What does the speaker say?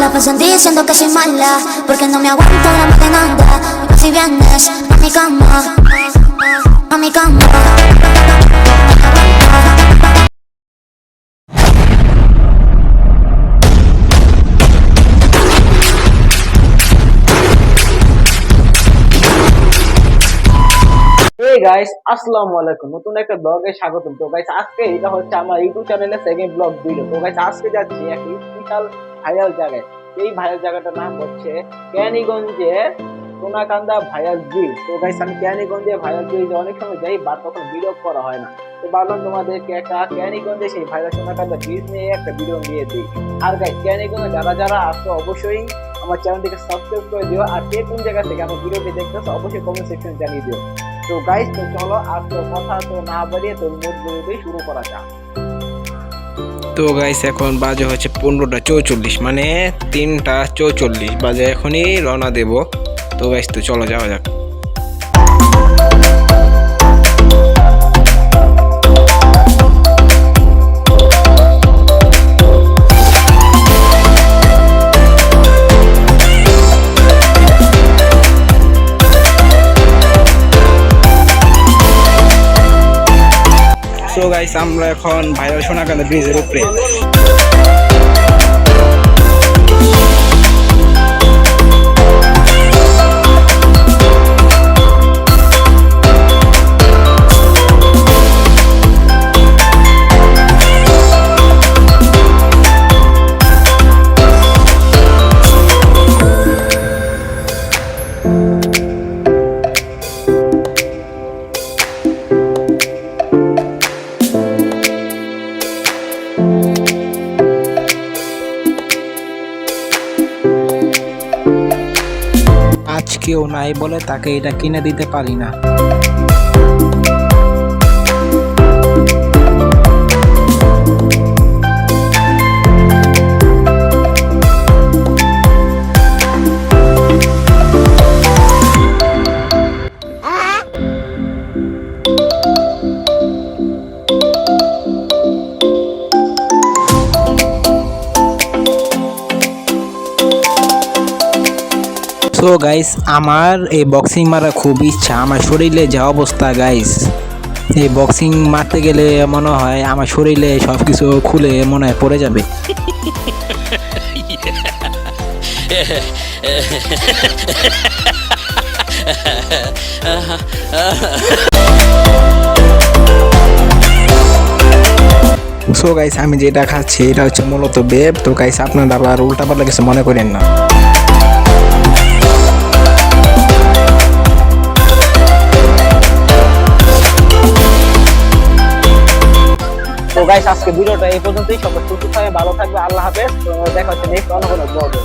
la pasan diciendo que soy mala, porque no me aguanto la madenanda. Si vienes a mi cama, a mi cama. Hey guys, আসসালামু আলাইকুম। নতুন একটা ব্লগে স্বাগতম। তো guys আজকে এটা হচ্ছে আমার ইউটিউব চ্যানেলের সেকেন্ড ব্লগ ভিডিও। তো গাইস আজকে যাচ্ছি একটা স্পেশাল ভাইরাল জায়গায়। এই ভাইরাল জায়গাটার নাম হচ্ছে কেরানীগঞ্জের সোনাকান্দা ভাইরাল ব্রিজ। তো গাইস আমি কেরানীগঞ্জে ভাইরাল ব্রিজে অনেক সময় যাই, বাট তখন ভিডিও করা হয় না। তো ভাবলাম তোমাদেরকে একটা কেরানীগঞ্জে সেই ভাইরাল সোনাকান্দা ব্রিজ নিয়ে একটা ভিডিও দিয়ে দিই। আর গাইস কেরানীগঞ্জে যারা যারা আসছো অবশ্যই আমার চ্যানেলটিকে সাবস্ক্রাইব করে দিও। আর কে কোন জায়গা থেকে আমার ভিডিওটি দেখতেছো অবশ্যই কমেন্ট সেকশনে জানিয়ে দিও। তো গাইস তো চলো আর তো কথা তো না বাড়িয়ে তোর মুড ভিডিওটি শুরু করা যাক। তো গাইস এখন বাজে হচ্ছে 15:44, মানে 3:44 বাজে, এখনই রওনা দেব। তো গাইস তো চলো যাওয়া যাক। সো গাইস আমরা এখন ভাইরাল সোনাকান্দা ব্রিজের উপরে। আজ কেউ নাই বলে তাকে এটা কিনে দিতে পারি না। সো গাইস আমার এই বক্সিং মারা খুব ইচ্ছা, আমার শরীরে যা অবস্থা গাইস, এই বক্সিং মারতে গেলে মনে হয় আমার শরীরে সব কিছু খুলে মনে হয় পড়ে যাবে। সো গাইস আমি যেটা খাচ্ছি এটা হচ্ছে মূলত বেব। তো গাইস আপনারা আবার উল্টাপাল্টা কিছু মনে করেন না। তো গাইস আজকে ভিডিওটা এই পর্যন্তই। সবাই সুস্থ থাকবে, ভালো থাকবে, আল্লাহ হাফেজ। তো দেখা হচ্ছে নেক্সট অন্য কোনো ব্লগে।